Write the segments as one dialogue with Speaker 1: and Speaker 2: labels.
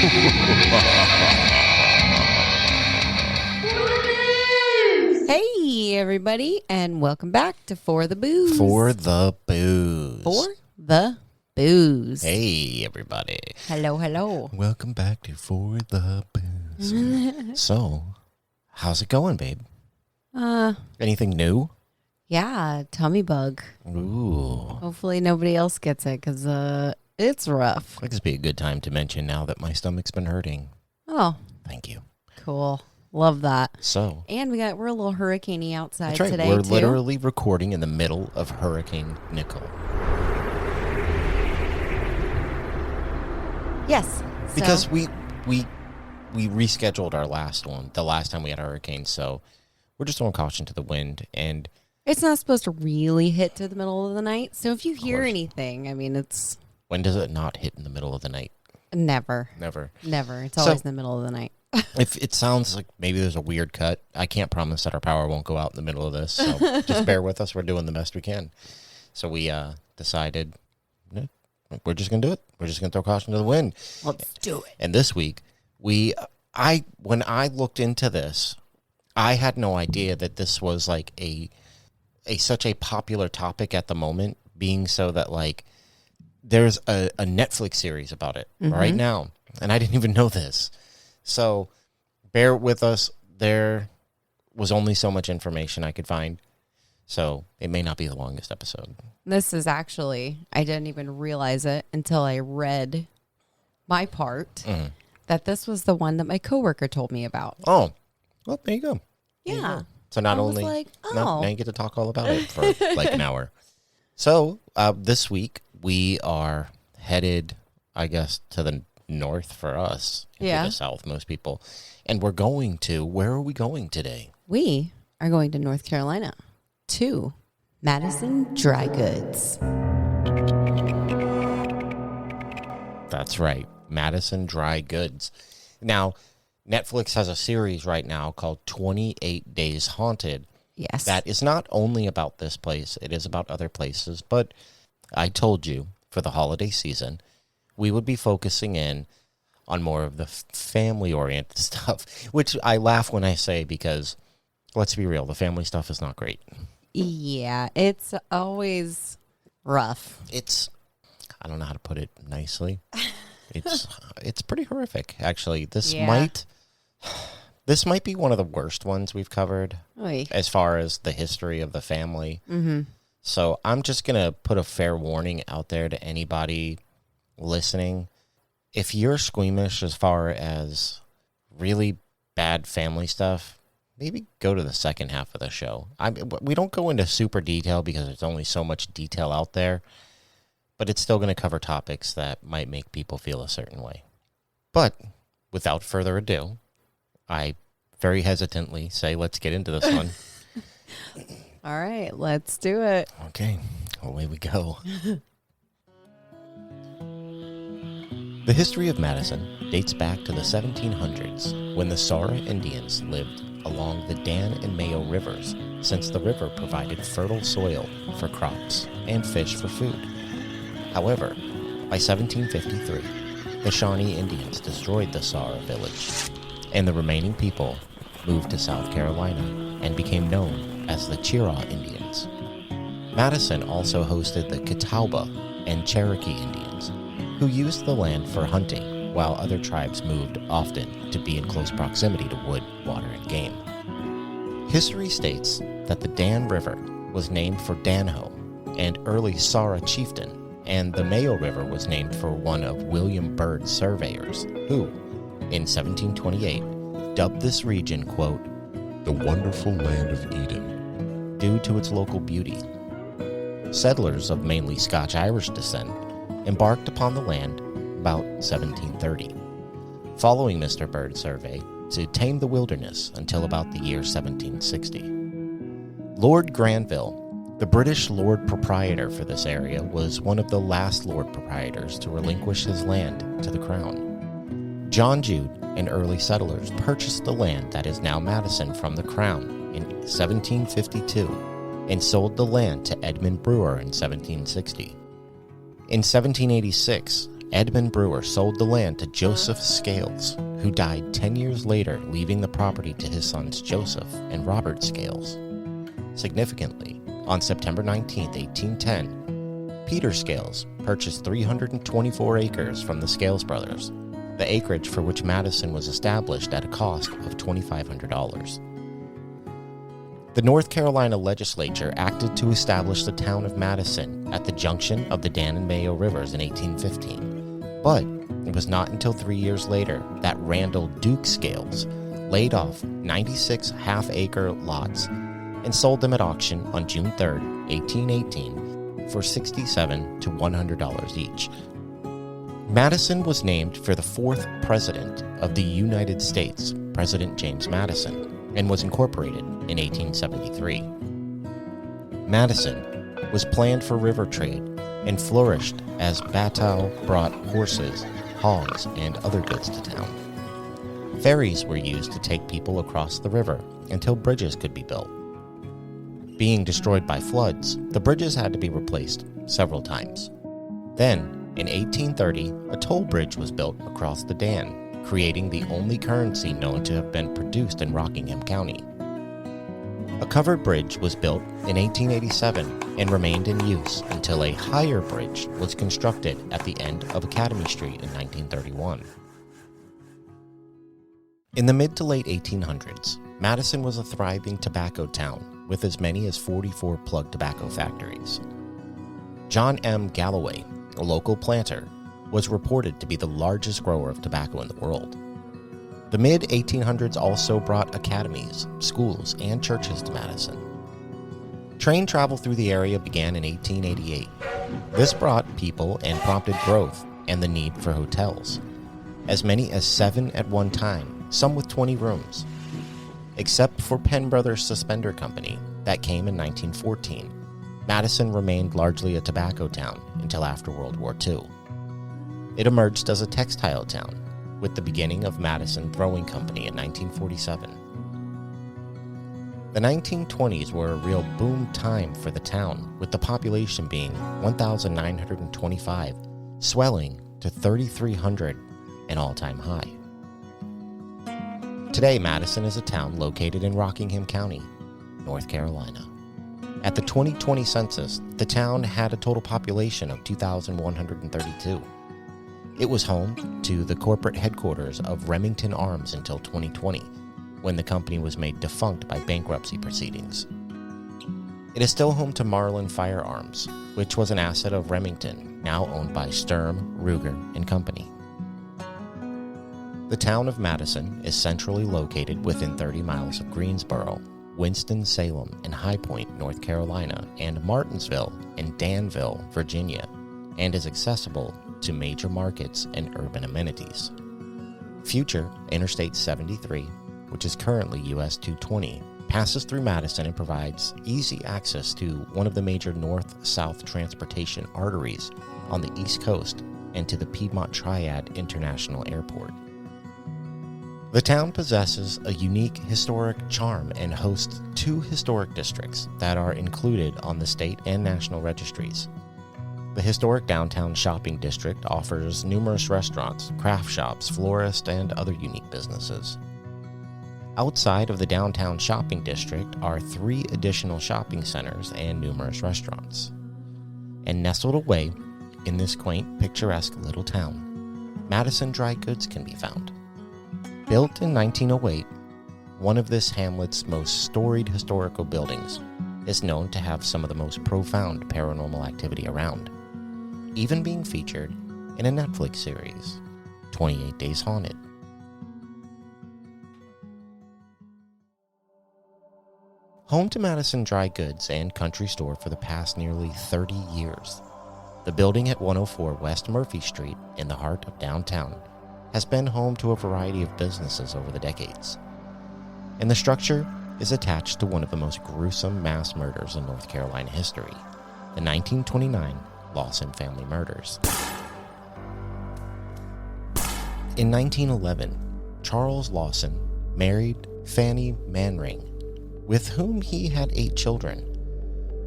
Speaker 1: Hey, everybody, and welcome back to For the Booze.
Speaker 2: For the Booze.
Speaker 1: For the Booze.
Speaker 2: Hey, everybody.
Speaker 1: Hello, hello.
Speaker 2: Welcome back to For the Booze. So, how's it going, babe? Anything new?
Speaker 1: Yeah, tummy bug.
Speaker 2: Ooh.
Speaker 1: Hopefully nobody else gets it, because it's rough.
Speaker 2: I think this would be a good time to mention now that my stomach's been hurting.
Speaker 1: Oh.
Speaker 2: Thank you.
Speaker 1: Cool. Love that.
Speaker 2: So.
Speaker 1: And we're a little hurricane-y outside
Speaker 2: That's right.
Speaker 1: today,
Speaker 2: We're
Speaker 1: too.
Speaker 2: literally recording in the middle of Hurricane Nicole.
Speaker 1: Yes.
Speaker 2: Because we rescheduled our last one, the last time we had a hurricane, so we're just throwing caution to the wind. And
Speaker 1: it's not supposed to really hit to the middle of the night, so if you hear anything, I mean, it's...
Speaker 2: When does it not hit in the middle of the night?
Speaker 1: Never.
Speaker 2: Never.
Speaker 1: It's always in the middle of the night.
Speaker 2: If it sounds like maybe there's a weird cut, I can't promise that our power won't go out in the middle of this, so just bear with us. We're doing the best we can. So we decided, we're just going to do it. We're just going to throw caution to the wind.
Speaker 1: Let's do it.
Speaker 2: And this week, when I looked into this, I had no idea that this was like such a popular topic at the moment, being so that like there's a Netflix series about it right now, and I didn't even know this. So bear with us. There was only so much information I could find, so it may not be the longest episode.
Speaker 1: This is actually, I didn't even realize it until I read my part, that this was the one that my coworker told me about.
Speaker 2: Oh, well, there you go.
Speaker 1: Yeah.
Speaker 2: You go. So not only,
Speaker 1: like,
Speaker 2: now you get to talk all about it for like an hour. So this week we are headed, I guess, to the north for us, to the south, most people. And we're going to, where are we going today?
Speaker 1: We are going to North Carolina to Madison Dry Goods.
Speaker 2: That's right, Madison Dry Goods. Now, Netflix has a series right now called 28 Days Haunted.
Speaker 1: Yes.
Speaker 2: That is not only about this place, it is about other places, but I told you for the holiday season, we would be focusing in on more of the family-oriented stuff, which I laugh when I say because, let's be real, the family stuff is not great.
Speaker 1: Yeah, it's always rough.
Speaker 2: I don't know how to put it nicely. It's pretty horrific, actually. This might be one of the worst ones we've covered as far as the history of the family. Mm-hmm. So I'm just going to put a fair warning out there to anybody listening. If you're squeamish as far as really bad family stuff, maybe go to the second half of the show. We don't go into super detail because there's only so much detail out there, but it's still going to cover topics that might make people feel a certain way. But without further ado, I very hesitantly say, let's get into this one.
Speaker 1: All right, let's do it.
Speaker 2: Okay, away we go. The history of Madison dates back to the 1700s when the Saura Indians lived along the Dan and Mayo rivers, since the river provided fertile soil for crops and fish for food. However, by 1753, the Shawnee Indians destroyed the Saura village, and the remaining people moved to South Carolina and became known as the Chiraw Indians. Madison also hosted the Catawba and Cherokee Indians, who used the land for hunting, while other tribes moved often to be in close proximity to wood, water, and game. History states that the Dan River was named for Danho, an early Saura chieftain, and the Mayo River was named for one of William Byrd's surveyors, who, in 1728, dubbed this region, quote, the wonderful land of Eden, due to its local beauty. Settlers of mainly Scotch-Irish descent embarked upon the land about 1730, following Mr. Byrd's survey to tame the wilderness until about the year 1760. Lord Granville, the British Lord Proprietor for this area, was one of the last Lord Proprietors to relinquish his land to the Crown. John Jude and early settlers purchased the land that is now Madison from the Crown in 1752 and sold the land to Edmund Brewer in 1760. In 1786, Edmund Brewer sold the land to Joseph Scales, who died 10 years later, leaving the property to his sons Joseph and Robert Scales. Significantly, on September 19, 1810, Peter Scales purchased 324 acres from the Scales brothers, the acreage for which Madison was established at a cost of $2,500. The North Carolina legislature acted to establish the town of Madison at the junction of the Dan and Mayo rivers in 1815, but it was not until 3 years later that Randall Duke Scales laid off 96 half-acre lots and sold them at auction on June 3, 1818, for $67 to $100 each. Madison was named for the fourth president of the United States, President James Madison, and was incorporated in 1873. Madison was planned for river trade and flourished as Battle brought horses, hogs, and other goods to town. Ferries were used to take people across the river until bridges could be built. Being destroyed by floods, the bridges had to be replaced several times. Then, in 1830, a toll bridge was built across the Dan, creating the only currency known to have been produced in Rockingham County. A covered bridge was built in 1887 and remained in use until a higher bridge was constructed at the end of Academy Street in 1931. In the mid to late 1800s, Madison was a thriving tobacco town with as many as 44 plug tobacco factories. John M. Galloway, a local planter, was reported to be the largest grower of tobacco in the world. The mid-1800s also brought academies, schools, and churches to Madison. Train travel through the area began in 1888. This brought people and prompted growth and the need for hotels. As many as 7 at one time, some with 20 rooms. Except for Penn Brothers Suspender Company, that came in 1914, Madison remained largely a tobacco town until after World War II. It emerged as a textile town, with the beginning of Madison Throwing Company in 1947. The 1920s were a real boom time for the town, with the population being 1,925, swelling to 3,300, an all-time high. Today, Madison is a town located in Rockingham County, North Carolina. At the 2020 census, the town had a total population of 2,132. It was home to the corporate headquarters of Remington Arms until 2020, when the company was made defunct by bankruptcy proceedings. It is still home to Marlin Firearms, which was an asset of Remington, now owned by Sturm, Ruger & Company. The town of Madison is centrally located within 30 miles of Greensboro, Winston-Salem and High Point, North Carolina, and Martinsville and Danville, Virginia, and is accessible to major markets and urban amenities. Future Interstate 73, which is currently US 220, passes through Madison and provides easy access to one of the major north-south transportation arteries on the East Coast and to the Piedmont Triad International Airport. The town possesses a unique historic charm and hosts 2 historic districts that are included on the state and national registries. The historic downtown shopping district offers numerous restaurants, craft shops, florists, and other unique businesses. Outside of the downtown shopping district are 3 additional shopping centers and numerous restaurants. And nestled away in this quaint, picturesque little town, Madison Dry Goods can be found. Built in 1908, one of this hamlet's most storied historical buildings is known to have some of the most profound paranormal activity around, even being featured in a Netflix series, 28 Days Haunted. Home to Madison Dry Goods and Country Store for the past nearly 30 years, the building at 104 West Murphy Street in the heart of downtown has been home to a variety of businesses over the decades. And the structure is attached to one of the most gruesome mass murders in North Carolina history, the 1929 Lawson family murders. In 1911, Charles Lawson married Fanny Manring, with whom he had 8 children.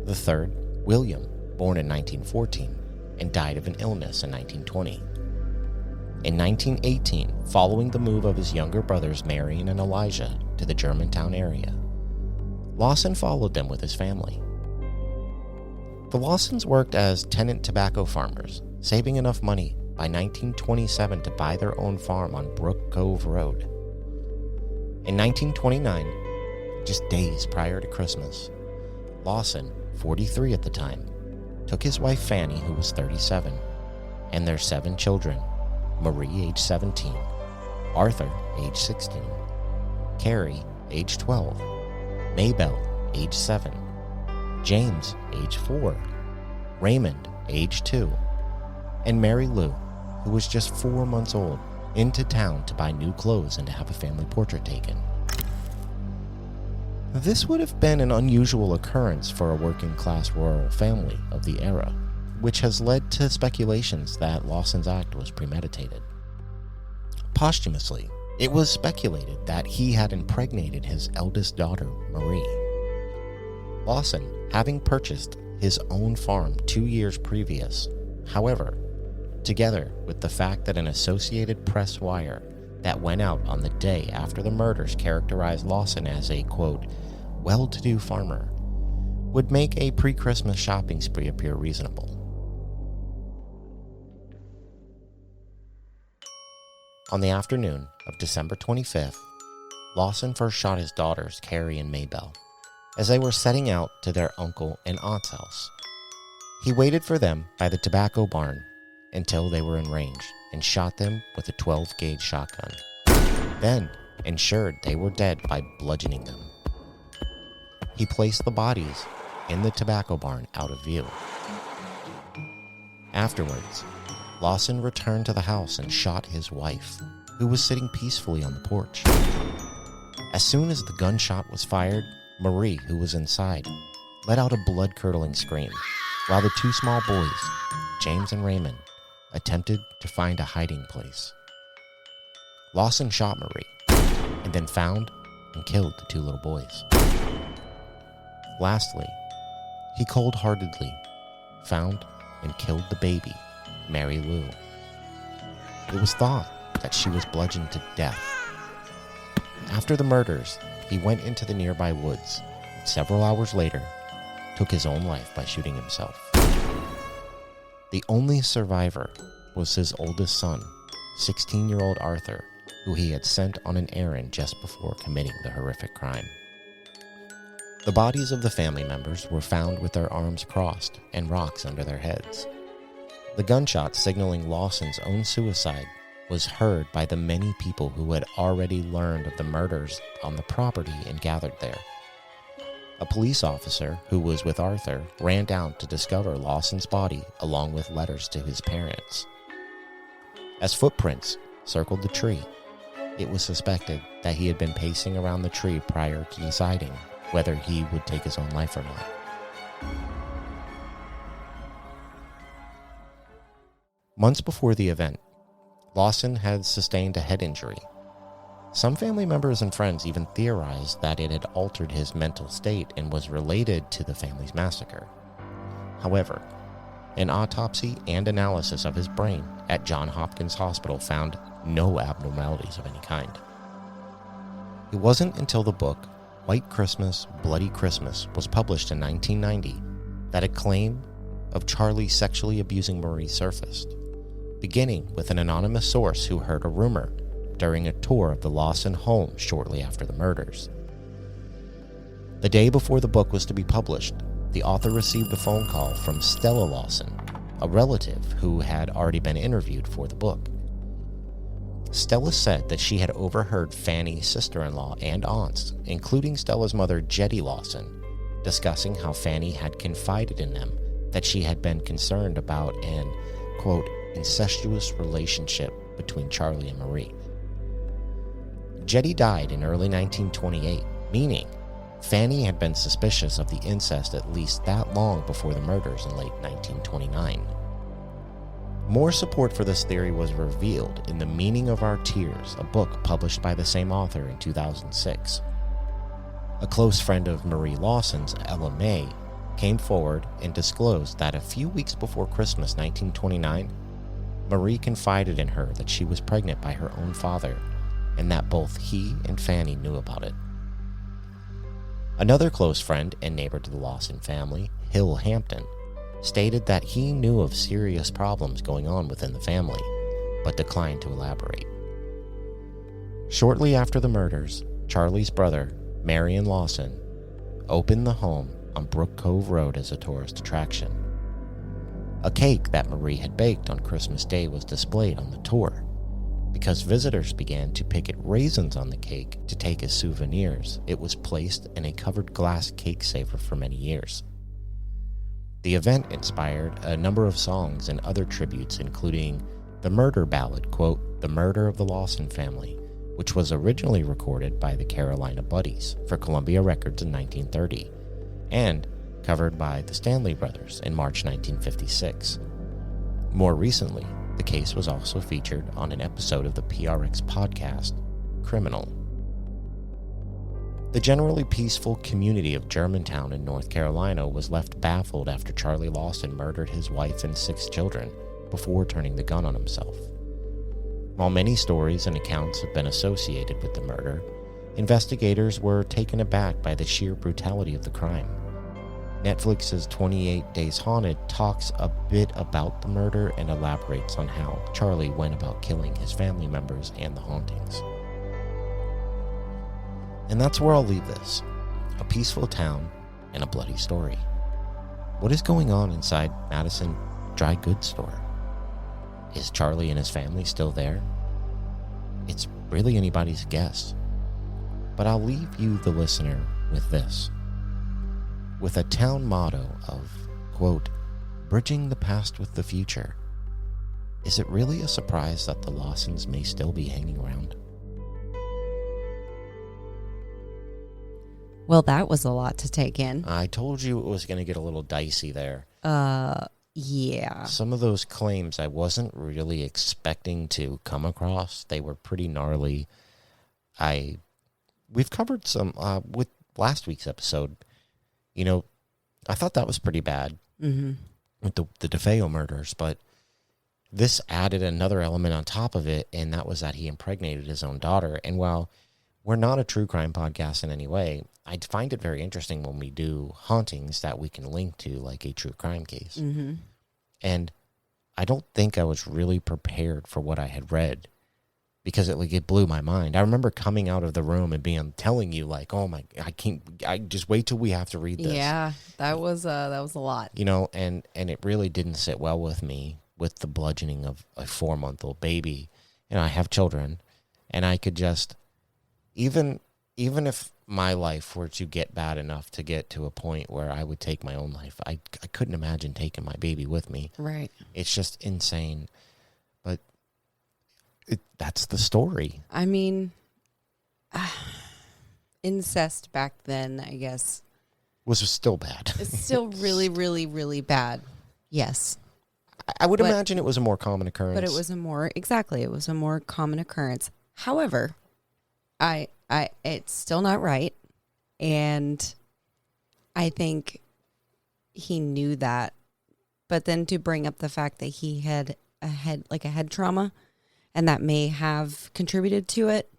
Speaker 2: The third, William, born in 1914, and died of an illness in 1920. In 1918, following the move of his younger brothers Marion and Elijah to the Germantown area, Lawson followed them with his family. The Lawsons worked as tenant tobacco farmers, saving enough money by 1927 to buy their own farm on Brook Cove Road. In 1929, just days prior to Christmas, Lawson, 43 at the time, took his wife Fanny, who was 37, and their 7 children, Marie, age 17, Arthur, age 16, Carrie, age 12, Maybelle, age 7, James, age 4, Raymond, age 2, and Mary Lou, who was just 4 months old, into town to buy new clothes and to have a family portrait taken. This would have been an unusual occurrence for a working-class rural family of the era, which has led to speculations that Lawson's act was premeditated. Posthumously, it was speculated that he had impregnated his eldest daughter, Marie. Lawson, having purchased his own farm 2 years previous, however, together with the fact that an Associated Press wire that went out on the day after the murders characterized Lawson as a, quote, well-to-do farmer, would make a pre-Christmas shopping spree appear reasonable. On the afternoon of December 25th, Lawson first shot his daughters, Carrie and Maybelle, as they were setting out to their uncle and aunt's house. He waited for them by the tobacco barn until they were in range and shot them with a 12-gauge shotgun, then ensured they were dead by bludgeoning them. He placed the bodies in the tobacco barn out of view. Afterwards, Lawson returned to the house and shot his wife, who was sitting peacefully on the porch. As soon as the gunshot was fired, Marie, who was inside, let out a blood-curdling scream, while the 2 small boys, James and Raymond, attempted to find a hiding place. Lawson shot Marie, and then found and killed the 2 little boys. Lastly, he cold-heartedly found and killed the baby, Mary Lou. It was thought that she was bludgeoned to death. After the murders, he went into the nearby woods, and several hours later, took his own life by shooting himself. The only survivor was his oldest son, 16-year-old Arthur, who he had sent on an errand just before committing the horrific crime. The bodies of the family members were found with their arms crossed and rocks under their heads. The gunshot signaling Lawson's own suicide was heard by the many people who had already learned of the murders on the property and gathered there. A police officer who was with Arthur ran down to discover Lawson's body along with letters to his parents. As footprints circled the tree, it was suspected that he had been pacing around the tree prior to deciding whether he would take his own life or not. Months before the event, Lawson had sustained a head injury. Some family members and friends even theorized that it had altered his mental state and was related to the family's massacre. However, an autopsy and analysis of his brain at Johns Hopkins Hospital found no abnormalities of any kind. It wasn't until the book White Christmas, Bloody Christmas was published in 1990 that a claim of Charlie sexually abusing Marie surfaced, beginning with an anonymous source who heard a rumor during a tour of the Lawson home shortly after the murders. The day before the book was to be published, the author received a phone call from Stella Lawson, a relative who had already been interviewed for the book. Stella said that she had overheard Fanny's sister-in-law and aunts, including Stella's mother, Jetty Lawson, discussing how Fanny had confided in them that she had been concerned about an, quote, incestuous relationship between Charlie and Marie. Jetty died in early 1928, meaning Fanny had been suspicious of the incest at least that long before the murders in late 1929. More support for this theory was revealed in The Meaning of Our Tears, a book published by the same author in 2006. A close friend of Marie Lawson's, Ella May, came forward and disclosed that a few weeks before Christmas 1929, Marie confided in her that she was pregnant by her own father and that both he and Fanny knew about it. Another close friend and neighbor to the Lawson family, Hill Hampton, stated that he knew of serious problems going on within the family, but declined to elaborate. Shortly after the murders, Charlie's brother, Marion Lawson, opened the home on Brook Cove Road as a tourist attraction. A cake that Marie had baked on Christmas Day was displayed on the tour. Because visitors began to picket raisins on the cake to take as souvenirs, it was placed in a covered glass cake saver for many years. The event inspired a number of songs and other tributes, including the murder ballad, quote, "The Murder of the Lawson Family," which was originally recorded by the Carolina Buddies for Columbia Records in 1930, and covered by the Stanley Brothers in March 1956. More recently, the case was also featured on an episode of the PRX podcast, Criminal. The generally peaceful community of Germantown in North Carolina was left baffled after Charlie Lawson murdered his wife and 6 children before turning the gun on himself. While many stories and accounts have been associated with the murder, investigators were taken aback by the sheer brutality of the crime. Netflix's 28 Days Haunted talks a bit about the murder and elaborates on how Charlie went about killing his family members and the hauntings. And that's where I'll leave this. A peaceful town and a bloody story. What is going on inside Madison Dry Goods store? Is Charlie and his family still there? It's really anybody's guess. But I'll leave you, the listener, with this. With a town motto of, quote, "Bridging the past with the future," is it really a surprise that the Lawsons may still be hanging around?
Speaker 1: Well, that was a lot to take in.
Speaker 2: I told you it was going to get a little dicey there.
Speaker 1: Yeah.
Speaker 2: Some of those claims I wasn't really expecting to come across. They were pretty gnarly. We've covered some with last week's episode. You know, I thought that was pretty bad with the DeFeo murders, but this added another element on top of it, and that was that he impregnated his own daughter. And while we're not a true crime podcast in any way, I find it very interesting when we do hauntings that we can link to like a true crime case. And I don't think I was really prepared for what I had read because it blew my mind. I remember coming out of the room and telling you like, "Oh my, I just wait till we have to read this."
Speaker 1: Yeah, that was a lot.
Speaker 2: You know, and it really didn't sit well with me with the bludgeoning of a 4-month-old baby. And I have children, and I could just even if my life were to get bad enough to get to a point where I would take my own life, I couldn't imagine taking my baby with me.
Speaker 1: Right.
Speaker 2: It's just insane. But that's the story.
Speaker 1: I mean, incest back then, I guess,
Speaker 2: was still bad.
Speaker 1: It's still really, really, really bad. Yes.
Speaker 2: I would imagine it was a more common occurrence.
Speaker 1: But it was a more common occurrence. However, it's still not right. And I think he knew that. But then to bring up the fact that he had a head trauma, and that may have contributed to it,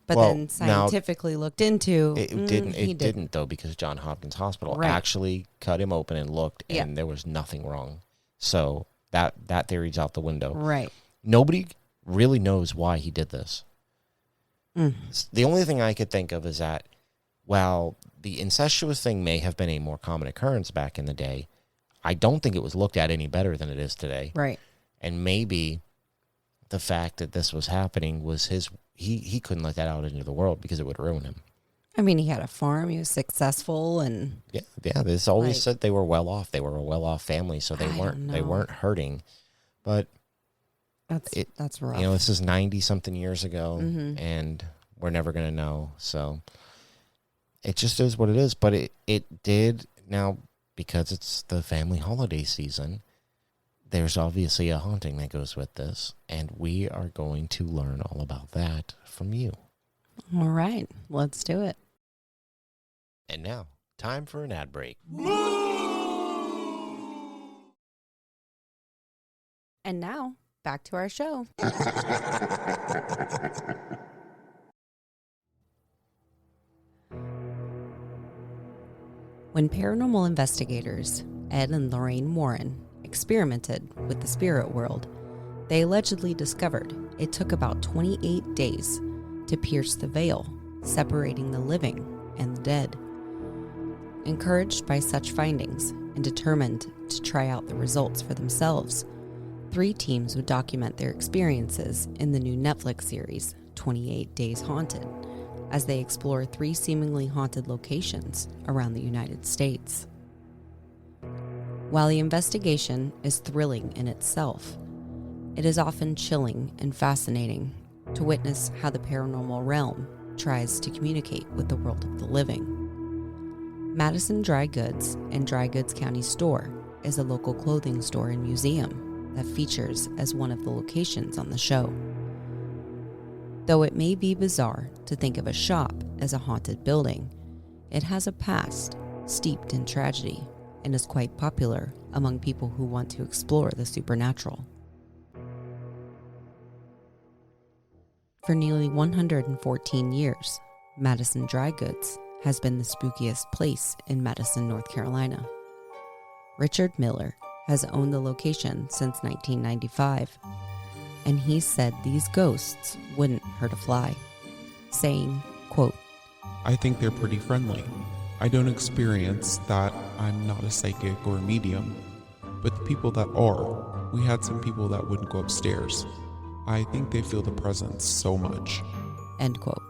Speaker 1: but then scientifically looked into
Speaker 2: it didn't though, because Johns Hopkins Hospital actually cut him open and looked, and there was nothing wrong. So that theory's out the window.
Speaker 1: Right.
Speaker 2: Nobody really knows why he did this. The only thing I could think of is that while the incestuous thing may have been a more common occurrence back in the day, I don't think it was looked at any better than it is today.
Speaker 1: Right.
Speaker 2: And maybe the fact that this was happening was he couldn't let that out into the world because it would ruin him.
Speaker 1: I mean, he had a farm, he was successful, and
Speaker 2: yeah. This always said they were well off. They were a well off family, so they weren't hurting. But
Speaker 1: that's rough.
Speaker 2: You know, this is 90-something years ago, and we're never going to know. So it just is what it is. But it did now, because it's the family holiday season. There's obviously a haunting that goes with this, and we are going to learn all about that from you.
Speaker 1: All right, let's do it.
Speaker 2: And now, time for an ad break.
Speaker 1: And now, back to our show. When paranormal investigators Ed and Lorraine Warren experimented with the spirit world, they allegedly discovered it took about 28 days to pierce the veil separating the living and the dead. Encouraged by such findings and determined to try out the results for themselves, 3 teams would document their experiences in the new Netflix series, 28 Days Haunted, as they explore 3 seemingly haunted locations around the United States. While the investigation is thrilling in itself, it is often chilling and fascinating to witness how the paranormal realm tries to communicate with the world of the living. Madison Dry Goods and Dry Goods County Store is a local clothing store and museum that features as one of the locations on the show. Though it may be bizarre to think of a shop as a haunted building, it has a past steeped in tragedy and is quite popular among people who want to explore the supernatural. For nearly 114 years, Madison Dry Goods has been the spookiest place in Madison, North Carolina. Richard Miller has owned the location since 1995, and he said these ghosts wouldn't hurt a fly, saying, quote,
Speaker 3: "I think they're pretty friendly. I don't experience that. I'm not a psychic or a medium, but the people that are, we had some people that wouldn't go upstairs. I think they feel the presence so much."
Speaker 1: End quote.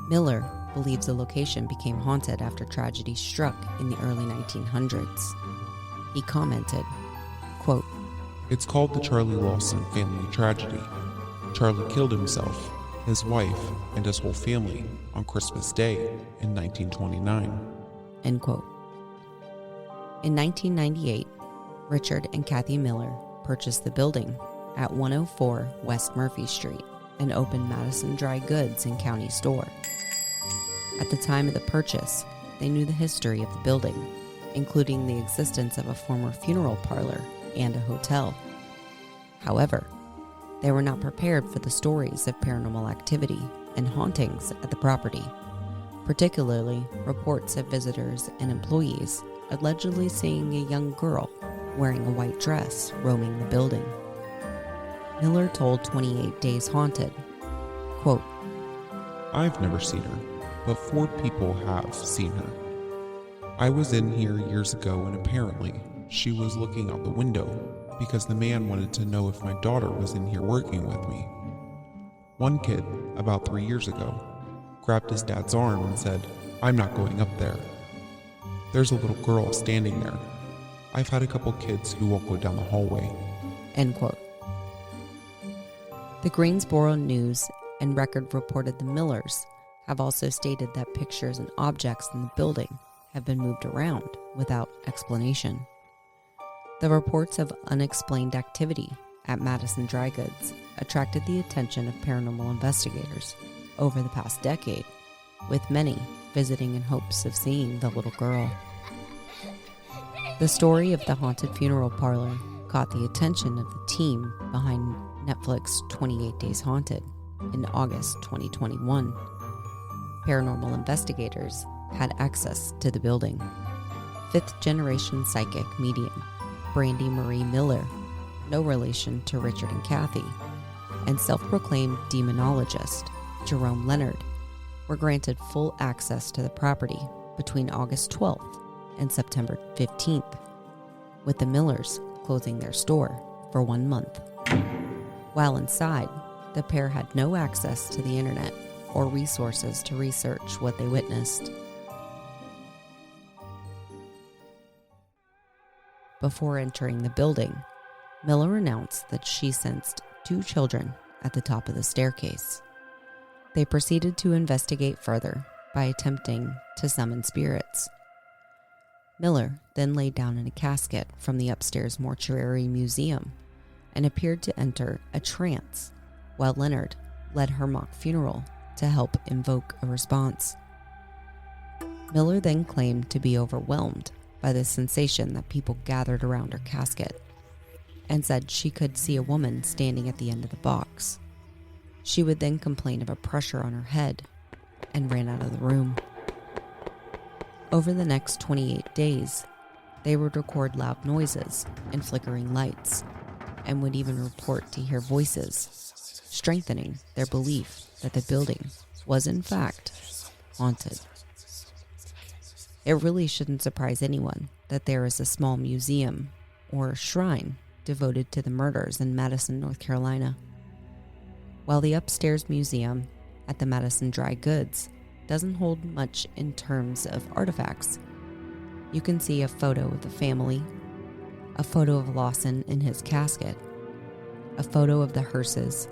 Speaker 1: Miller believes the location became haunted after tragedy struck in the early 1900s. He commented, quote,
Speaker 3: "It's called the Charlie Lawson family tragedy. Charlie killed himself, his wife, and his whole family on Christmas Day in 1929.
Speaker 1: End quote. In 1998, Richard and Kathy Miller purchased the building at 104 West Murphy Street and opened Madison Dry Goods and County Store. At the time of the purchase, they knew the history of the building, including the existence of a former funeral parlor and a hotel. However, they were not prepared for the stories of paranormal activity and hauntings at the property, particularly reports of visitors and employees allegedly seeing a young girl wearing a white dress roaming the building. Miller told 28 Days Haunted, quote,
Speaker 3: "I've never seen her, but 4 people have seen her. I was in here years ago and apparently she was looking out the window because the man wanted to know if my daughter was in here working with me. One kid, about 3 years ago, grabbed his dad's arm and said, 'I'm not going up there.' There's a little girl standing there. I've had a couple kids who won't go down the hallway."
Speaker 1: End quote. The Greensboro News and Record reported the Millers have also stated that pictures and objects in the building have been moved around without explanation. The reports of unexplained activity at Madison Dry Goods attracted the attention of paranormal investigators over the past decade, with many visiting in hopes of seeing the little girl. The story of the haunted funeral parlor caught the attention of the team behind Netflix 28 Days Haunted in August 2021. Paranormal investigators had access to the building. 5th-generation psychic medium Brandy Marie Miller, no relation to Richard and Kathy, and self-proclaimed demonologist Jerome Leonard were granted full access to the property between August 12th and September 15th, with the Millers closing their store for 1 month. While inside, the pair had no access to the internet or resources to research what they witnessed. Before entering the building, Miller announced that she sensed 2 children at the top of the staircase. They proceeded to investigate further by attempting to summon spirits. Miller then laid down in a casket from the upstairs mortuary museum and appeared to enter a trance, while Leonard led her mock funeral to help invoke a response. Miller then claimed to be overwhelmed by the sensation that people gathered around her casket. and said she could see a woman standing at the end of the box. She would then complain of a pressure on her head and ran out of the room. Over the next 28 days, they would record loud noises and flickering lights, and would even report to hear voices, strengthening their belief that the building was in fact haunted. It really shouldn't surprise anyone that there is a small museum or shrine devoted to the murders in Madison, North Carolina. While the upstairs museum at the Madison Dry Goods doesn't hold much in terms of artifacts, you can see a photo of the family, a photo of Lawson in his casket, a photo of the hearses,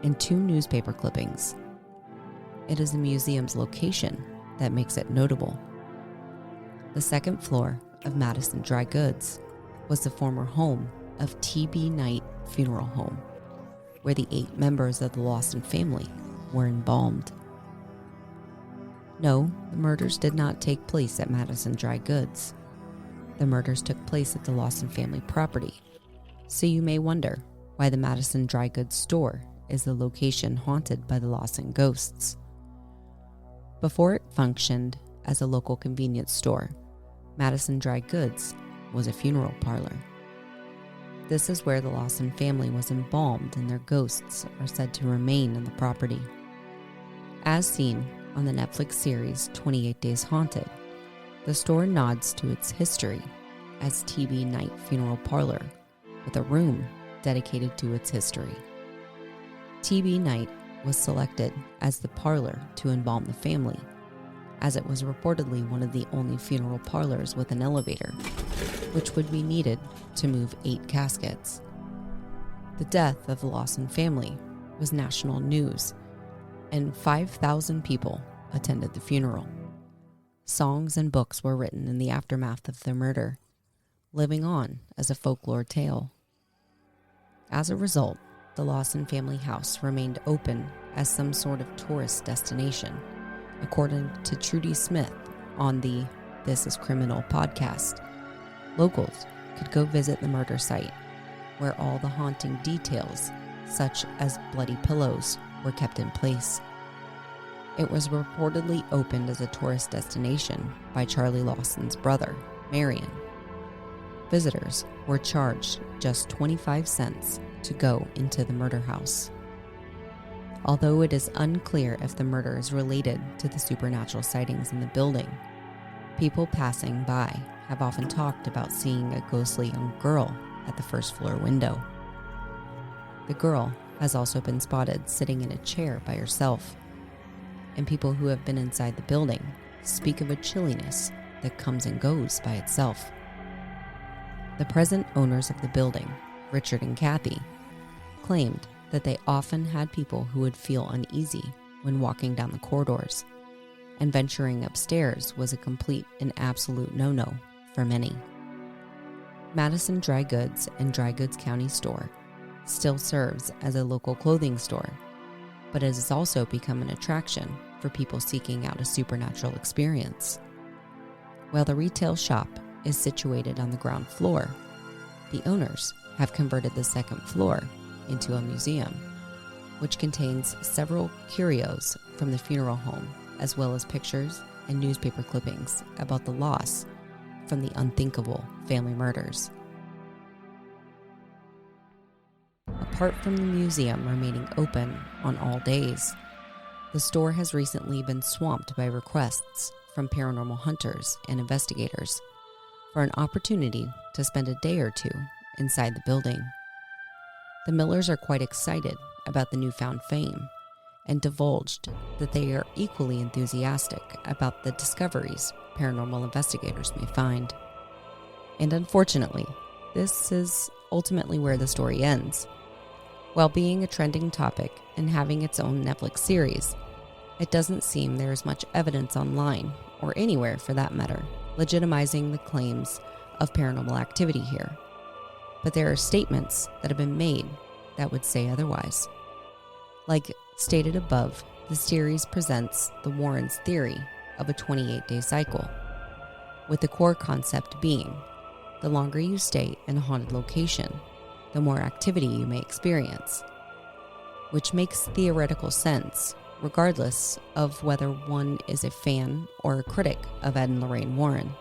Speaker 1: and 2 newspaper clippings. It is the museum's location that makes it notable. The second floor of Madison Dry Goods was the former home of T.B Knight Funeral Home, where the 8 members of the Lawson family were embalmed. No, the murders did not take place at Madison Dry Goods. The murders took place at the Lawson family property, so you may wonder why the Madison Dry Goods store is the location haunted by the Lawson ghosts. Before it functioned as a local convenience store, Madison Dry Goods was a funeral parlor. This is where the Lawson family was embalmed, and their ghosts are said to remain in the property. As seen on the Netflix series 28 Days Haunted, the store nods to its history as T.B Knight Funeral Parlor, with a room dedicated to its history. T.B Knight was selected as the parlor to embalm the family, as it was reportedly one of the only funeral parlors with an elevator, which would be needed to move 8 caskets. The death of the Lawson family was national news, and 5,000 people attended the funeral. Songs and books were written in the aftermath of the murder, living on as a folklore tale. As a result, the Lawson family house remained open as some sort of tourist destination, according to Trudy Smith on the This Is Criminal podcast. Locals could go visit the murder site, where all the haunting details, such as bloody pillows, were kept in place. It was reportedly opened as a tourist destination by Charlie Lawson's brother, Marion. Visitors were charged just 25 cents to go into the murder house. Although it is unclear if the murder is related to the supernatural sightings in the building, people passing by have often talked about seeing a ghostly young girl at the first floor window. The girl has also been spotted sitting in a chair by herself, and people who have been inside the building speak of a chilliness that comes and goes by itself. The present owners of the building, Richard and Kathy, claimed that they often had people who would feel uneasy when walking down the corridors, and venturing upstairs was a complete and absolute no-no for many. Madison Dry Goods and Dry Goods County Store still serves as a local clothing store, but it has also become an attraction for people seeking out a supernatural experience. While the retail shop is situated on the ground floor, the owners have converted the second floor into a museum, which contains several curios from the funeral home, as well as pictures and newspaper clippings about the loss from the unthinkable family murders. Apart from the museum remaining open on all days, the store has recently been swamped by requests from paranormal hunters and investigators for an opportunity to spend a day or two inside the building. The Millers are quite excited about the newfound fame and divulged that they are equally enthusiastic about the discoveries paranormal investigators may find. And unfortunately, this is ultimately where the story ends. While being a trending topic and having its own Netflix series, it doesn't seem there is much evidence online, or anywhere for that matter, legitimizing the claims of paranormal activity here. But there are statements that have been made that would say otherwise. Like stated above, the series presents the Warrens' theory of a 28-day cycle, with the core concept being the longer you stay in a haunted location, the more activity you may experience, which makes theoretical sense regardless of whether one is a fan or a critic of Ed and Lorraine Warren.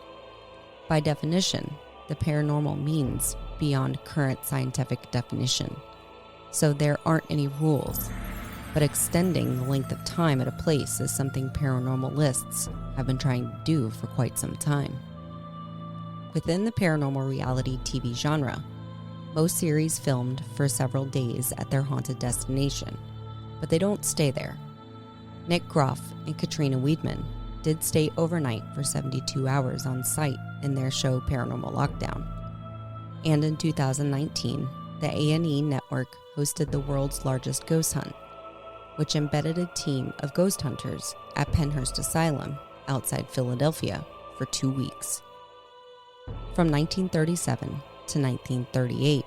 Speaker 1: By definition, the paranormal means beyond current scientific definition, so there aren't any rules, but extending the length of time at a place is something paranormalists have been trying to do for quite some time. Within the paranormal reality TV genre, most series filmed for several days at their haunted destination, but they don't stay there. Nick Groff and Katrina Weidman did stay overnight for 72 hours on site in their show Paranormal Lockdown. And in 2019, the A&E network hosted the world's largest ghost hunt, which embedded a team of ghost hunters at Penhurst Asylum outside Philadelphia for 2 weeks. From 1937 to 1938,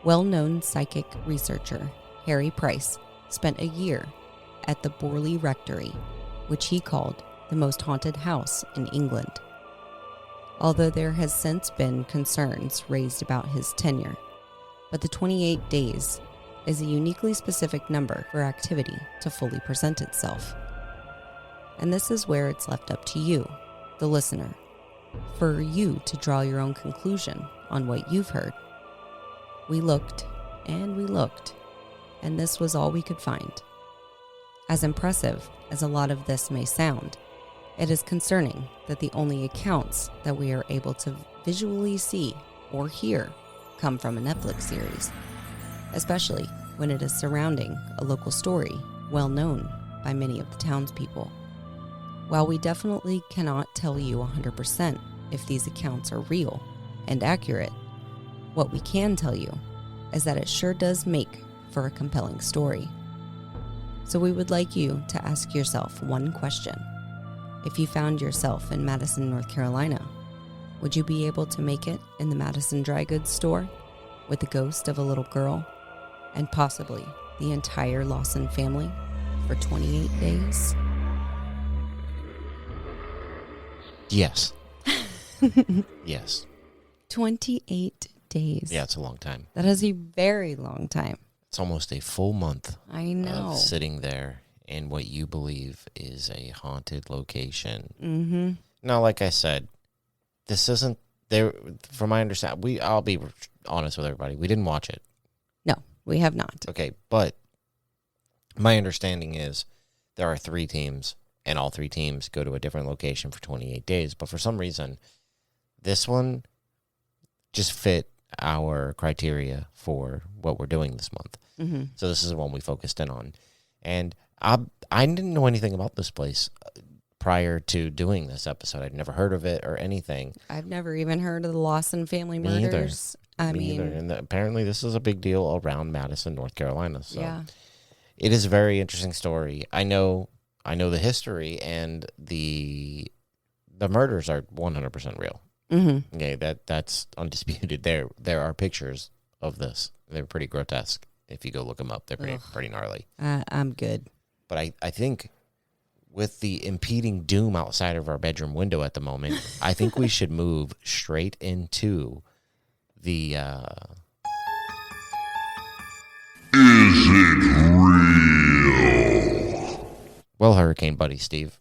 Speaker 1: well-known psychic researcher Harry Price spent a year at the Borley Rectory, which he called the most haunted house in England. Although there has since been concerns raised about his tenure, but the 28 days is a uniquely specific number for activity to fully present itself. And this is where it's left up to you, the listener, for you to draw your own conclusion on what you've heard. We looked, and this was all we could find. As impressive as a lot of this may sound, it is concerning that the only accounts that we are able to visually see or hear come from a Netflix series, especially when it is surrounding a local story well known by many of the townspeople. While we definitely cannot tell you 100% if these accounts are real and accurate, what we can tell you is that it sure does make for a compelling story. So we would like you to ask yourself one question. If you found yourself in Madison, North Carolina, would you be able to make it in the Madison Dry Goods store with the ghost of a little girl and possibly the entire Lawson family for 28 days?
Speaker 2: Yes. Yes.
Speaker 1: 28 days.
Speaker 2: Yeah, it's a long time.
Speaker 1: That is a very long time.
Speaker 2: It's almost a full month
Speaker 1: I know.
Speaker 2: of sitting there in what you believe is a haunted location.
Speaker 1: Mm-hmm.
Speaker 2: Now, like I said, this isn't there. From my understanding, I'll be honest with everybody. We didn't watch it.
Speaker 1: No, we have not.
Speaker 2: Okay, but my understanding is there are 3 teams, and all 3 teams go to a different location for 28 days. But for some reason, this one just fit our criteria for what we're doing this month.
Speaker 1: Mm-hmm.
Speaker 2: So this is the one we focused in on. And I didn't know anything about this place prior to doing this episode. I'd never heard of it or anything.
Speaker 1: I've never even heard of the Lawson family
Speaker 2: Me either.
Speaker 1: murders. I mean,
Speaker 2: And apparently this is a big deal around Madison, North Carolina. So
Speaker 1: yeah.
Speaker 2: it is a very interesting story. I know the history, and the murders are 100% real.
Speaker 1: Mm-hmm.
Speaker 2: Okay, that's undisputed. There are pictures of this. They're pretty grotesque. If you go look them up, they're pretty gnarly.
Speaker 1: I'm good.
Speaker 2: But I think with the impeding doom outside of our bedroom window at the moment, I think we should move straight into the... Is it real? Well, Hurricane Buddy Steve,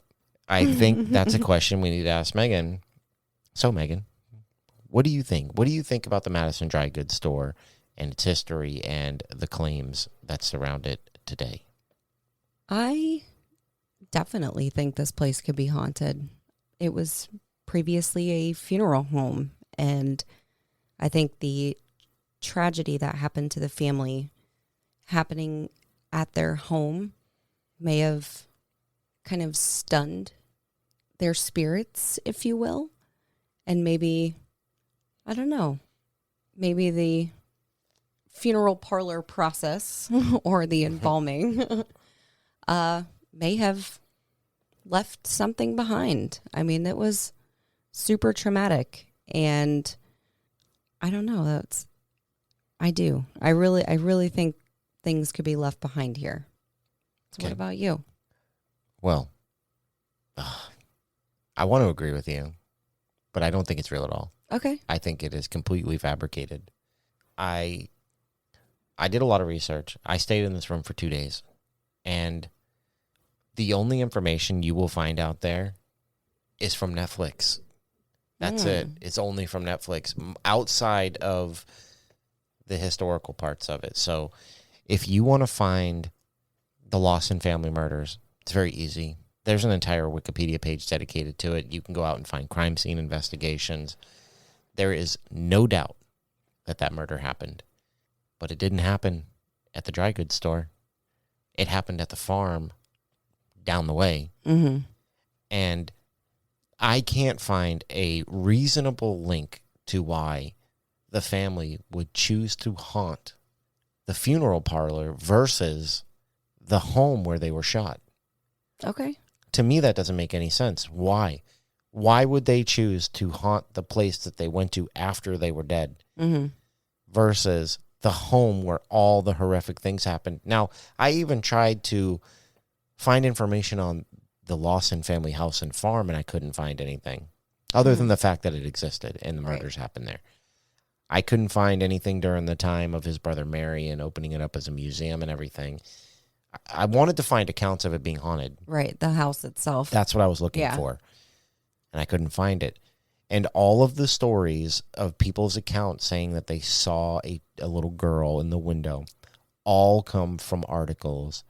Speaker 2: I think that's a question we need to ask Megan. So, Megan, what do you think? What do you think about the Madison Dry Goods store and its history and the claims that surround it today?
Speaker 1: I definitely think this place could be haunted. It was previously a funeral home, and I think the tragedy that happened to the family happening at their home may have kind of stunned their spirits, if you will. And maybe, I don't know, maybe the funeral parlor process or the embalming may have left something behind. I mean, it was super traumatic, and I don't know. I really think things could be left behind here. So
Speaker 2: Okay.
Speaker 1: What about you?
Speaker 2: Well, I want to agree with you, but I don't think it's real at all.
Speaker 1: Okay.
Speaker 2: I think it is completely fabricated. I I did a lot of research. I stayed in this room for 2 days, and the only information you will find out there is from Netflix. That's it. It's only from Netflix, outside of the historical parts of it. So if you want to find the Lawson family murders, it's very easy. There's an entire Wikipedia page dedicated to it. You can go out and find crime scene investigations. There is no doubt that murder happened. But it didn't happen at the dry goods store. It happened at the farm down the way.
Speaker 1: Mm-hmm.
Speaker 2: And I can't find a reasonable link to why the family would choose to haunt the funeral parlor versus the home where they were shot.
Speaker 1: Okay.
Speaker 2: To me, that doesn't make any sense. Why? Why would they choose to haunt the place that they went to after they were dead versus the home where all the horrific things happened? Now, I even tried to find information on the Lawson family house and farm, and I couldn't find anything other than the fact that it existed and the murders happened there. I couldn't find anything during the time of his brother Mary and opening it up as a museum and everything. I wanted to find accounts of it being haunted.
Speaker 1: Right, the house itself.
Speaker 2: That's what I was looking for, and I couldn't find it. And all of the stories of people's accounts saying that they saw a little girl in the window all come from articles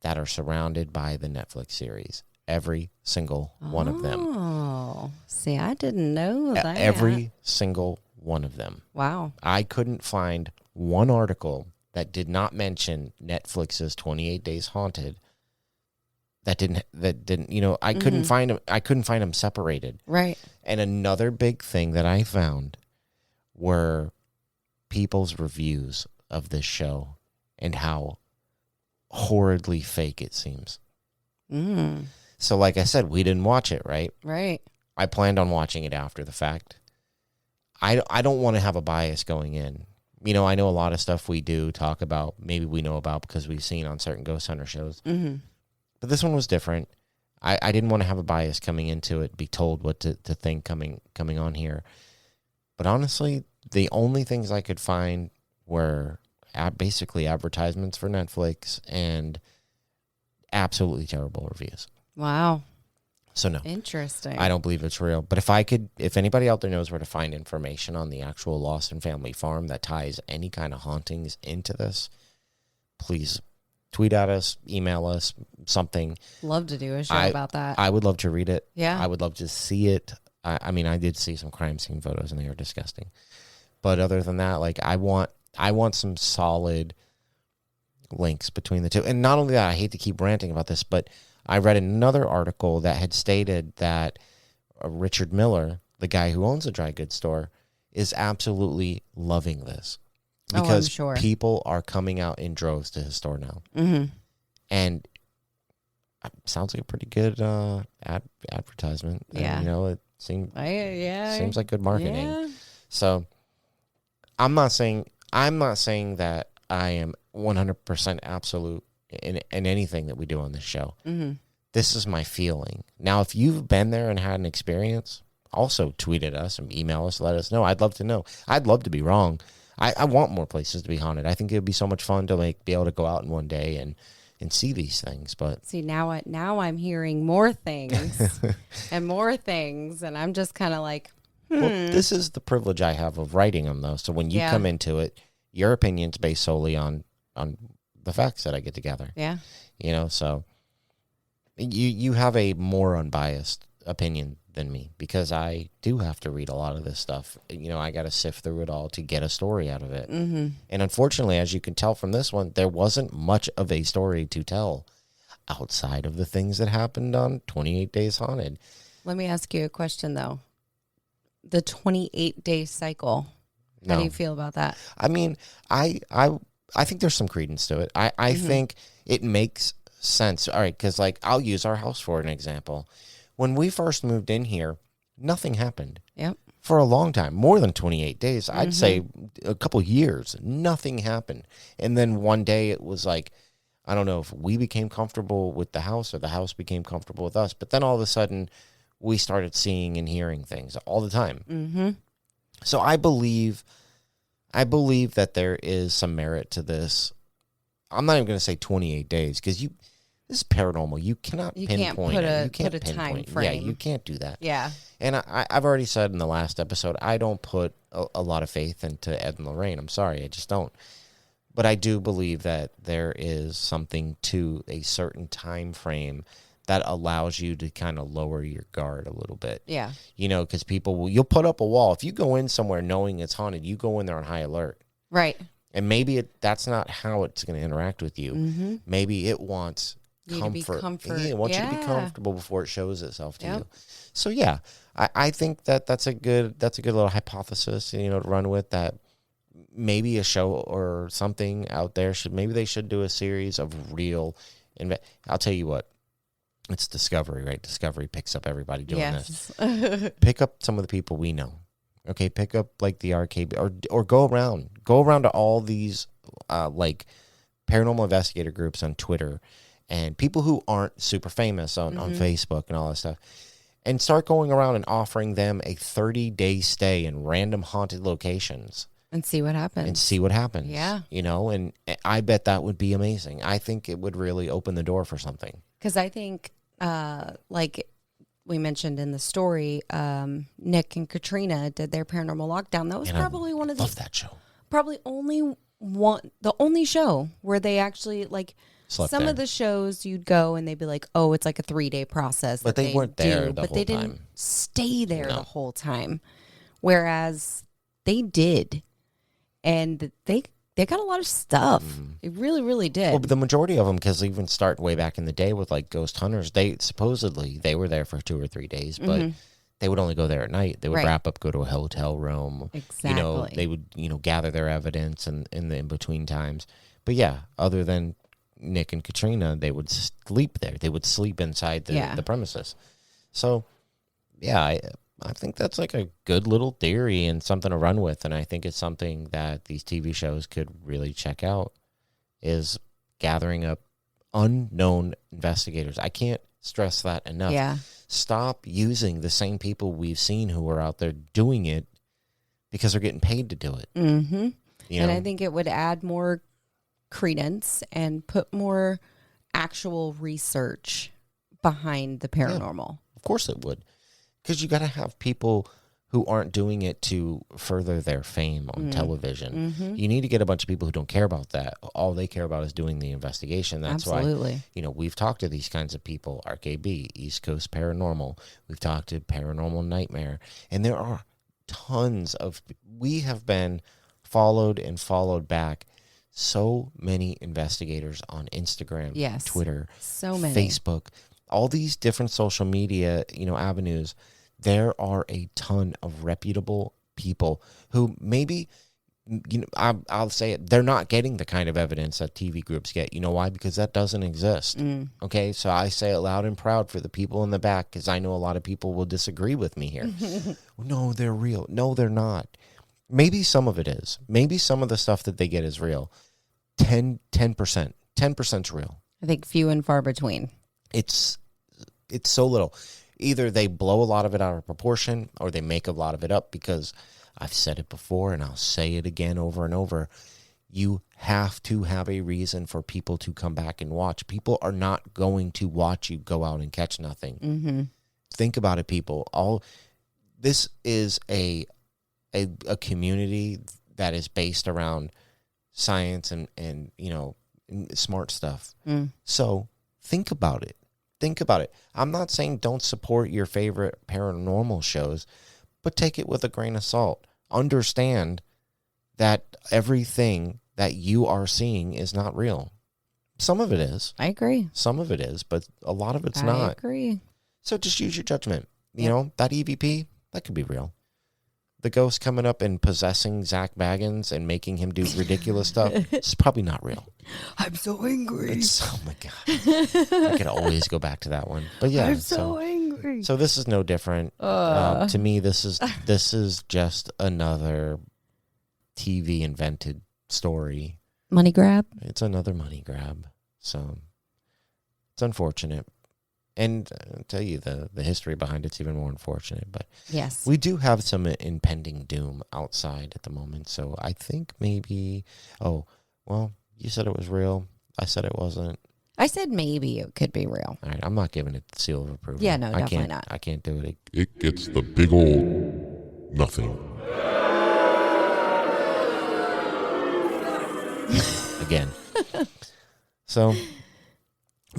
Speaker 2: that are surrounded by the Netflix series. Every single one of them.
Speaker 1: Oh, see, I didn't know that.
Speaker 2: Every single one of them.
Speaker 1: Wow.
Speaker 2: I couldn't find one article that did not mention Netflix's 28 Days Haunted. That didn't, you know, I couldn't find them. I couldn't find them separated.
Speaker 1: Right.
Speaker 2: And another big thing that I found were people's reviews of this show and how horridly fake it seems. So like I said, we didn't watch it, right?
Speaker 1: Right.
Speaker 2: I planned on watching it after the fact. I don't want to have a bias going in. You know, I know a lot of stuff we do talk about, maybe we know about because we've seen on certain ghost hunter shows. But this one was different. I didn't want to have a bias coming into it, be told what to think coming on here. But honestly, the only things I could find were basically advertisements for Netflix and absolutely terrible reviews.
Speaker 1: Wow.
Speaker 2: So no.
Speaker 1: Interesting.
Speaker 2: I don't believe it's real. But if anybody out there knows where to find information on the actual Lawson family farm that ties any kind of hauntings into this, please tweet at us, email us, something.
Speaker 1: Love to do a show about that.
Speaker 2: I would love to read it.
Speaker 1: Yeah.
Speaker 2: I would love to see it. I mean, I did see some crime scene photos and they are disgusting. But other than that, like I want some solid links between the two. And not only that, I hate to keep ranting about this, but I read another article that had stated that Richard Miller, the guy who owns the dry goods store, is absolutely loving this because people are coming out in droves to his store now. And it sounds like a pretty good advertisement.
Speaker 1: Yeah.
Speaker 2: And, you know, it seems like good marketing.
Speaker 1: Yeah.
Speaker 2: So I'm not saying that I am 100% absolute in anything that we do on this show. This is my feeling. Now, if you've been there and had an experience, also tweet at us and email us, let us know. I'd love to know. I'd love to be wrong. I want more places to be haunted. I think it would be so much fun to be able to go out in one day and see these things. But
Speaker 1: see, now I'm hearing more things and more things, and I'm just kind of like,
Speaker 2: Well, this is the privilege I have of writing them, though. So when you come into it, your opinion's based solely on the facts that I get together.
Speaker 1: Yeah.
Speaker 2: You know, so you have a more unbiased opinion than me because I do have to read a lot of this stuff. You know, I got to sift through it all to get a story out of it. And unfortunately, as you can tell from this one, there wasn't much of a story to tell outside of the things that happened on 28 Days Haunted.
Speaker 1: Let me ask you a question, though. The 28-day cycle. How do you feel about that?
Speaker 2: I mean, I think there's some credence to it. I think it makes sense. All right, because like I'll use our house for an example. When we first moved in here, nothing happened.
Speaker 1: Yep.
Speaker 2: For a long time, more than 28 days. I'd say a couple years, nothing happened. And then one day it was like, I don't know if we became comfortable with the house or the house became comfortable with us. But then all of a sudden, we started seeing and hearing things all the time. So I believe I believe that there is some merit to this. I'm not even going to say 28 days because this is paranormal. You cannot
Speaker 1: You
Speaker 2: pinpoint
Speaker 1: can't
Speaker 2: it. You can't
Speaker 1: put a time
Speaker 2: pinpoint.
Speaker 1: frame.
Speaker 2: Yeah, you can't do that.
Speaker 1: Yeah.
Speaker 2: And I've already said in the last episode, I don't put a lot of faith into Ed and Lorraine. I'm sorry, I just don't. But I do believe that there is something to a certain time frame that allows you to kind of lower your guard a little bit.
Speaker 1: Yeah.
Speaker 2: You know, because you'll put up a wall. If you go in somewhere knowing it's haunted, you go in there on high alert.
Speaker 1: Right.
Speaker 2: And maybe that's not how it's going to interact with you.
Speaker 1: Mm-hmm.
Speaker 2: Maybe it wants
Speaker 1: You
Speaker 2: comfort.
Speaker 1: to be comfort.
Speaker 2: Yeah, it wants you to be
Speaker 1: Yeah.
Speaker 2: comfortable before it shows itself to
Speaker 1: Yep.
Speaker 2: you. So yeah, I think that's a good little hypothesis, you know, to run with, that maybe a show or something out there they should do a series of real. I'll tell you what, it's Discovery, right? Discovery picks up everybody doing this. Pick up some of the people we know. Okay, pick up like the arcade, or go around to all these like paranormal investigator groups on Twitter and people who aren't super famous on Facebook and all that stuff, and start going around and offering them a 30-day stay in random haunted locations
Speaker 1: And see what happens.
Speaker 2: Yeah. You know, and I bet that would be amazing. I think it would really open the door for something.
Speaker 1: Because I think, like we mentioned in the story, Nick and Katrina did their paranormal lockdown. That was probably one of
Speaker 2: love that show.
Speaker 1: Probably the only show where they actually like.
Speaker 2: Slept
Speaker 1: Some
Speaker 2: there.
Speaker 1: of the shows you'd go and they'd be like, oh, it's like a 3-day process.
Speaker 2: But they weren't there the
Speaker 1: but
Speaker 2: whole
Speaker 1: they didn't
Speaker 2: time.
Speaker 1: stay there
Speaker 2: No.
Speaker 1: the whole time. Whereas they did. And they got a lot of stuff. They really, really did.
Speaker 2: Well, but the majority of them, because even start way back in the day with like ghost hunters, they supposedly they were there for 2 or 3 days, but they would only go there at night. They would
Speaker 1: Right.
Speaker 2: wrap up, go to a hotel room.
Speaker 1: Exactly.
Speaker 2: You know, they would, gather their evidence and in the in-between times. But yeah, other than Nick and Katrina, they would sleep there. They would sleep inside the premises. So, yeah, I think that's like a good little theory and something to run with. And I think it's something that these TV shows could really check out, is gathering up unknown investigators. I can't stress that enough.
Speaker 1: Yeah.
Speaker 2: Stop using the same people we've seen who are out there doing it because they're getting paid to do it.
Speaker 1: Mm-hmm.
Speaker 2: You
Speaker 1: And
Speaker 2: know?
Speaker 1: I think it would add more credence and put more actual research behind the paranormal.
Speaker 2: Of course it would. Because you got to have people who aren't doing it to further their fame on television. You need to get a bunch of people who don't care about that. All they care about is doing the investigation. That's
Speaker 1: Absolutely.
Speaker 2: why, we've talked to these kinds of people, RKB, East Coast Paranormal. We've talked to Paranormal Nightmare. And there are we have been followed and followed back. So many investigators on Instagram,
Speaker 1: Yes.
Speaker 2: Twitter,
Speaker 1: So many.
Speaker 2: Facebook, all these different social media, avenues. There are a ton of reputable people who maybe, I'll say it, they're not getting the kind of evidence that TV groups get. You know why? Because that doesn't exist. Okay, so I say it loud and proud for the people in the back, because I know a lot of people will disagree with me here. No, they're real. No, they're not. Maybe some of it is. Maybe some of the stuff that they get is real. 10%. 10%'s real.
Speaker 1: I think few and far between.
Speaker 2: It's so little. Either they blow a lot of it out of proportion or they make a lot of it up, because I've said it before and I'll say it again over and over. You have to have a reason for people to come back and watch. People are not going to watch you go out and catch nothing.
Speaker 1: Mm-hmm.
Speaker 2: Think about it, people. This is a community that is based around science and smart stuff. So think about it. I'm not saying don't support your favorite paranormal shows, but take it with a grain of salt. Understand that everything that you are seeing is not real. Some of it is.
Speaker 1: I agree.
Speaker 2: Some of it is, but a lot of it's not.
Speaker 1: I agree.
Speaker 2: So just use your judgment. That EVP, that could be real. The ghost coming up and possessing Zach Baggins and making him do ridiculous stuff, it's probably not real.
Speaker 1: I'm so angry.
Speaker 2: Oh my God. I could always go back to that one. But yeah.
Speaker 1: I'm so angry.
Speaker 2: So this is no different. To me, this is just another TV invented story.
Speaker 1: Money grab?
Speaker 2: It's another money grab. So it's unfortunate. And I'll tell you, the history behind it's even more unfortunate. But
Speaker 1: Yes.
Speaker 2: we do have some impending doom outside at the moment. So I think maybe, oh, well, you said it was real. I said it wasn't.
Speaker 1: I said maybe it could be real.
Speaker 2: All right, I'm not giving it the seal of approval.
Speaker 1: Yeah, no,
Speaker 2: I
Speaker 1: definitely
Speaker 2: can't,
Speaker 1: not.
Speaker 2: I can't do it.
Speaker 4: It gets the big old nothing.
Speaker 2: Again. So,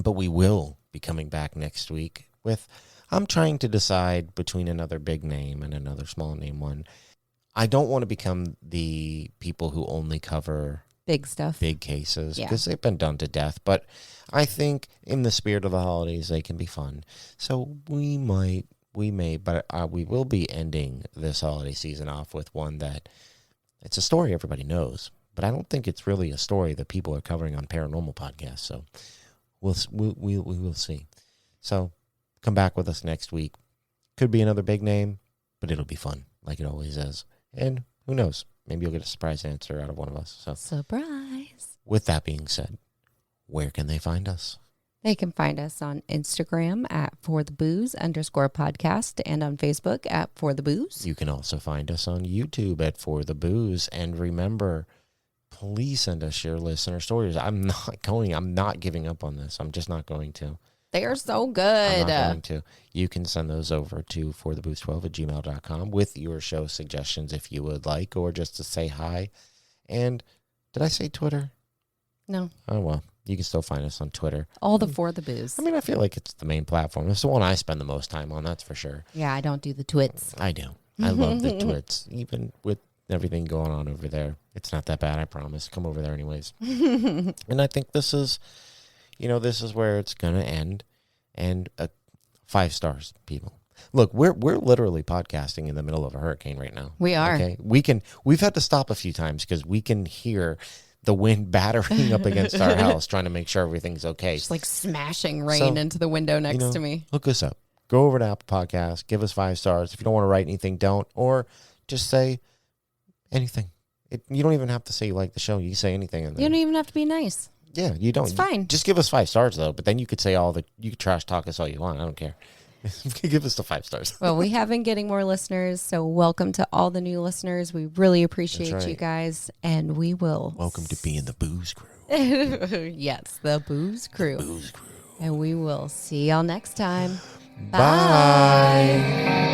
Speaker 2: but we will be coming back next week with, I'm trying to decide between another big name and another small name one. I don't want to become the people who only cover
Speaker 1: Big stuff.
Speaker 2: big cases
Speaker 1: Yeah.
Speaker 2: because they've been done to death. But I think in the spirit of the holidays, they can be fun. So we may, but we will be ending this holiday season off with one that it's a story everybody knows, but I don't think it's really a story that people are covering on paranormal podcasts. So we will see. So come back with us next week. Could be another big name, but it'll be fun like it always is. And who knows? Maybe you'll get a surprise answer out of one of us. So
Speaker 1: Surprise.
Speaker 2: with that being said, where can they find us?
Speaker 1: They can find us on Instagram at forthebooze_podcast and on Facebook at forthebooze.
Speaker 2: You can also find us on YouTube at For the Booze. And remember, please send us your listener stories. I'm not giving up on this. I'm just not going to.
Speaker 1: They are so
Speaker 2: I'm
Speaker 1: good.
Speaker 2: not going to. You can send those over to forthebooze12@gmail.com with your show suggestions if you would like, or just to say hi. And did I say Twitter?
Speaker 1: No.
Speaker 2: Oh, well, you can still find us on Twitter.
Speaker 1: All the For the Booze.
Speaker 2: I mean, I feel like it's the main platform. It's the one I spend the most time on, that's for sure.
Speaker 1: Yeah, I don't do the twits.
Speaker 2: I do. I love the twits, even with everything going on over there. It's not that bad, I promise. Come over there anyways. And I think this is where it's going to end. And 5 stars, people. Look, we're literally podcasting in the middle of a hurricane right now.
Speaker 1: We are.
Speaker 2: Okay, we've had to stop a few times because we can hear the wind battering up against our house, trying to make sure everything's okay.
Speaker 1: Just like smashing rain into the window next to me.
Speaker 2: Look us up. Go over to Apple Podcasts. Give us 5 stars. If you don't want to write anything, don't. Or just say anything. You don't even have to say you like the show. You can say anything in there.
Speaker 1: You don't even have to be nice.
Speaker 2: Yeah, you don't.
Speaker 1: It's fine.
Speaker 2: Just give us 5 stars, though. But then you could say you could trash talk us all you want. I don't care. Give us the 5 stars.
Speaker 1: Well, we have been getting more listeners, so welcome to all the new listeners. We really appreciate
Speaker 2: That's right.
Speaker 1: you guys, and we will.
Speaker 2: Welcome to being the Booze Crew.
Speaker 1: Yes, the Booze Crew.
Speaker 2: Booze Crew.
Speaker 1: And we will see y'all next time.
Speaker 2: Bye.